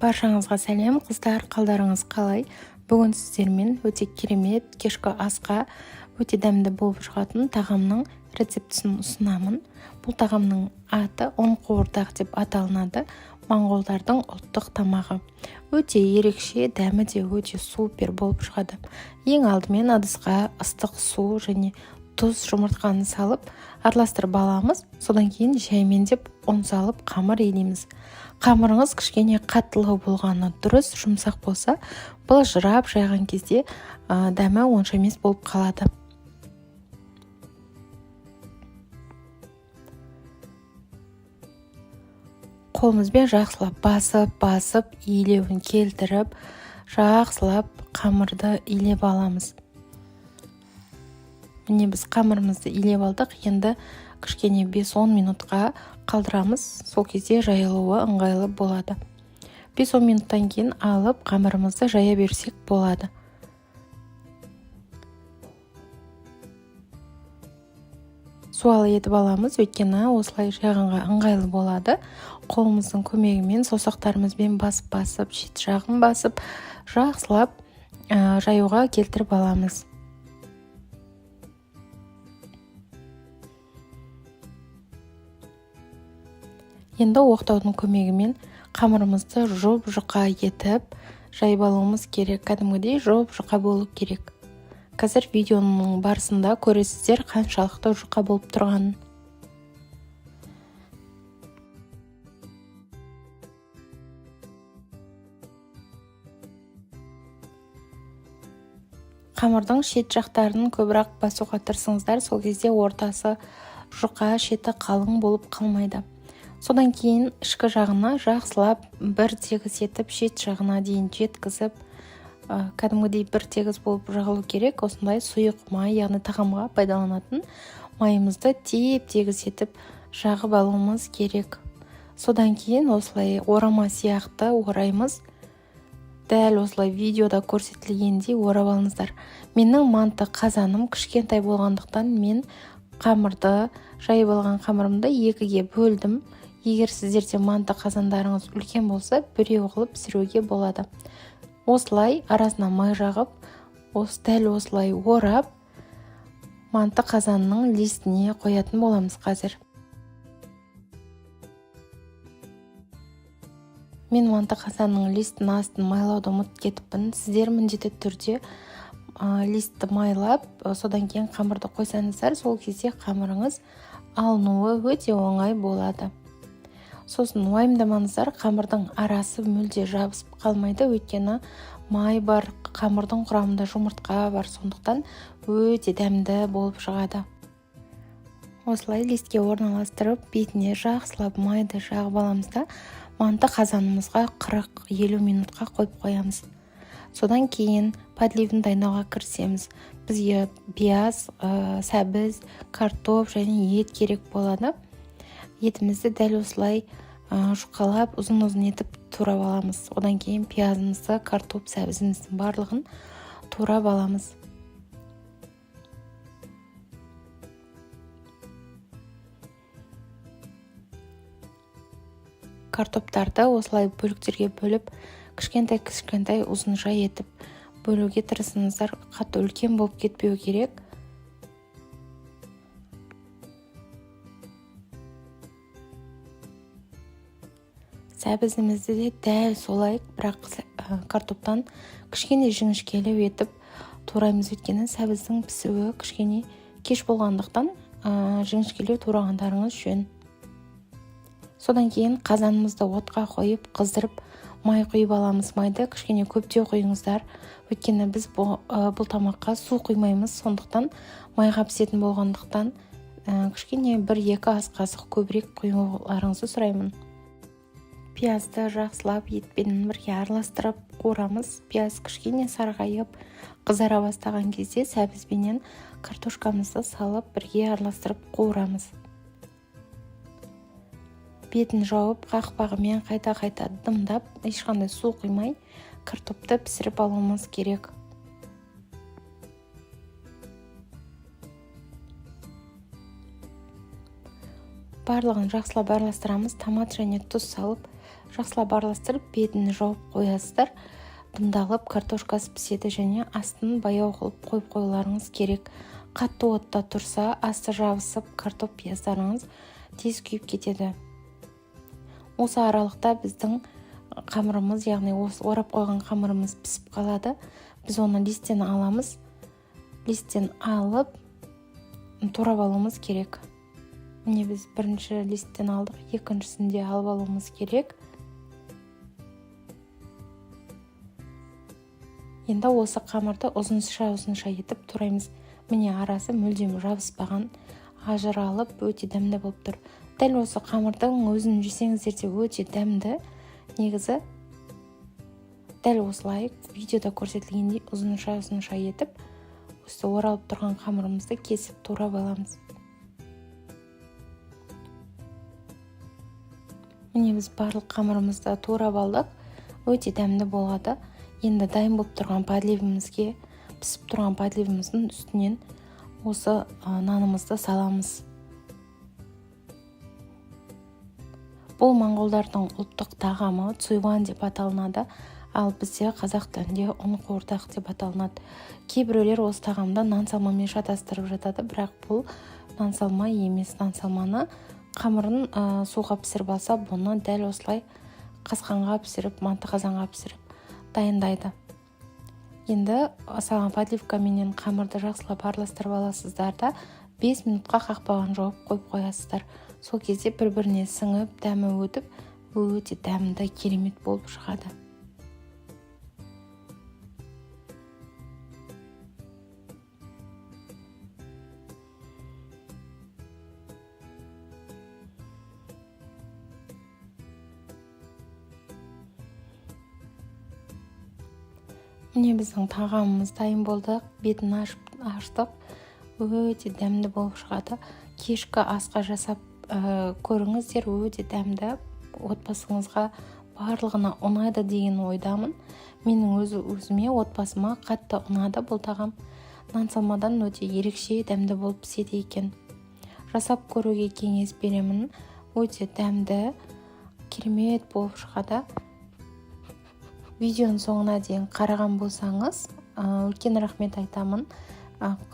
Баршаңызға сәлем, қыздар, қалдарыңыз қалай? Бүгін сіздермен өте керемет кешкі асқа өте дәмді болып шығатын тағамның рецептісін ұсынамын. Бұл тағамның аты ұн-қуырдақ деп аталынады. Моңғолдардың ұлттық тамағы. Өте ерекше, дәмі де өте супер болып шығады. Ең алдымен ыдысқа ыстық су және тұз, жұмыртқаны салып араластырып аламыз. Содан кейін жаймендеп ұн салып қамыр илейміз. Қамырыңыз кішкене қаттылау болғаны дұрыс, жұмсақ болса, былжырап жайған кезде дәмі онша емес болып қалады. Қолымызбен жақсылап басып, илеуін келтіріп, жақсылап қамырды илеп аламыз. Міне біз қамырымызды илеп алдық, енді кішкене 5-10 минутқа қалдырамыз, сол кезде жайылуы ыңғайлы болады. 5-10 минуттан кейін алып қамырымызды жая берсек болады. Суалы етіп аламыз, өйткені осылай жайғанға ыңғайлы болады. Қолымыздың көмегімен саусақтарымызбен басып, шет жағын басып, жақсылап жаюға келтіріп аламыз. Енді оқтаудың көмегімен қамырымызды жұп-жұқа етіп жайып алуымыз керек. Кәдімгідей жұп-жұқа болу керек. Қазір видеоның барысында көресіздер қаншалықты жұқа болып тұрғанын. Қамырдың шет жақтарын көбірек басуға тырысыңыздар, сол кезде ортасы жұқа, шеті қалың болып қалмайды. Содан кейін ішкі жағына жақсылап бір тегіс етіп, шет жағына дейін жеткізіп, кәдімгідей бір тегіс болып жағылу керек. Осындай сұйық май, яғни тағамға пайдаланатын майымызды тегіс етіп жағып алуымыз керек. Содан кейін осылай орама сияқты ораймыз. Дәл осылай видеода көрсетілгендей орап алыңыздар. Менің манты қазаным кішкентай болғандықтан мен қамырды, жайып алған қамырымды екіге бөлдім. Егер сіздерде манты қазандарыңыз үлкен болса, біреу қылып пісіруге болады. Осылай арасына май жағып, дәл осылай орап, манты қазанның листіне қоятын боламыз қазір. Мен манты қазанның листін астын майлауды ұмытып кетіппін. Сіздер міндетті түрде листті майлап, содан кейін қамырды қойсаңыздар, сол кезде қамырыңыз алынуы өте оңай болады. Сосын уайымдамаңыздар, қамырдың арасы мүлде жабысып қалмайды, өйткені май бар, қамырдың құрамында жұмыртқа бар, сондықтан өте дәмді болып шығады. Осылай листке орналастырып, бетіне жақсылап майды жағып аламыз да, манты қазанымызға 40-50 минутқа қойып қоямыз. Содан кейін подливін дайындауға кірісеміз. Бізге пияз, сәбіз, картоп және ет керек болады. Етімізді дәл осылай жұқалап, ұзын-ұзын етіп турап аламыз. Одан кейін пиязымызды, картоп, сәбізіміздің барлығын турап аламыз. Картоптарды осылай бөліктерге бөліп, кішкентай ұзынша етіп бөлуге тырысыңыздар. Қатты үлкен болып кетпеу керек. Сәбізімізді де дәл солай, бірақ картоптан кішкене жіңішкелеу етіп тураймыз, өйткені сәбіздің пісуі кішкене кеш болғандықтан жіңішкелеу турағандарыңыз жөн. Содан кейін қазанымызды отқа қойып, қыздырып, май құйып аламыз. Майды кішкене көптеу құйыңыздар, өйткені біз бұл тамаққа су құймаймыз, сондықтан майға пісетін болғандықтан кішкене 1-2 ас қасық көбірек құюларыңызды сұраймын. Пиязды жақсылап етпен бірге араластырып қуырамыз. Пияз кішкене сарғайып, қызара бастаған кезде сәбізбенен картошкамызды салып бірге араластырып қуырамыз. Бетін жауып, қақпағымен қайта дымдап, ешқандай су құймай, картопты пісіріп алуымыз керек. Барлығын жақсылап араластырамыз. Томат және тұз салып, жақсылап араластырып бетін жауып қоясыздар. Дымдалып картошкасы піседі және астын баяу қылып қойып қоюларыңыз керек. Қатты отта тұрса асты жабысып картоп пияздарыңыз тез күйіп кетеді. Осы аралықта біздің қамырымыз, яғни осы орап қойған қамырымыз пісіп қалады. Біз оны листтен аламыз. Листтен алып турап алуымыз керек. Міне біз бірінші листтен алдық, екіншісінде алып алуымыз керек. Енді осы қамырды ұзынша етіп тураймыз. Міне арасы мүлдем жабыспаған, ажыралып өте дәмді болып тұр. Дәл осы қамырдың өзін жесеңіздер де өте дәмді. Негізі дәл осылай видеода көрсетілгендей ұзынша етіп, осы оралып тұрған қамырымызды кесіп турап аламыз. Міне біз барлық қамырымызды турап алдық. Өте дәмді болады. Енді дайын болып тұрған подливімізге, пісіп тұрған подливіміздің үстінен осы нанымызды саламыз. Бұл моңғолдардың ұлттық тағамы цуйван деп аталынады, ал бізде қазақ тілінде ұн қуырдақ деп аталынады. Кейбіреулер осы тағамды нан салмамен шатастырып жатады, бірақ бұл нан салма емес. Нан салманы қамырын суға пісіріп алса, бұны дәл осылай қасқанға пісіріп, манты қазанға пісіріп дайындайды. Енді салған подливкаменен қамырды жақсылап араластырып аласыздар да 5 минутқа қақпағын жауып қойып қоясыздар. Сол кезде бір-біріне сіңіп, дәмі өтіп, өте дәмді, керемет болып шығады. Міне біздің тағамымыз дайын болды. Бетін аштық. Өте дәмді болып шығады. Кешкі асқа жасап көріңіздер, өте дәмді. Отбасыңызға барлығына ұнайды деген ойдамын. Менің өзіме, отбасыма қатты ұнады бұл тағам. Нан салмадан өте ерекше дәмді болып піседі екен. Жасап көруге кеңес беремін. Өте дәмді, керемет болып шығады. Видеоның соңына дейін қараған болсаңыз, үлкен рахмет айтамын.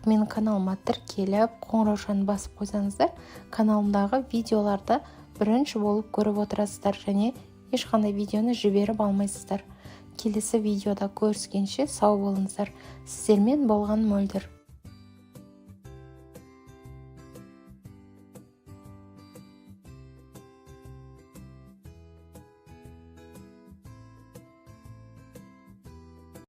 Менің каналыма тіркеліп, қоңыраушаны басып қойсаңыздар, каналымдағы видеоларды бірінші болып көріп отырасыздар және ешқандай видеоны жіберіп алмайсыздар. Келесі видеода көріскенше сау болыңыздар. Сіздермен болған Мөлдір.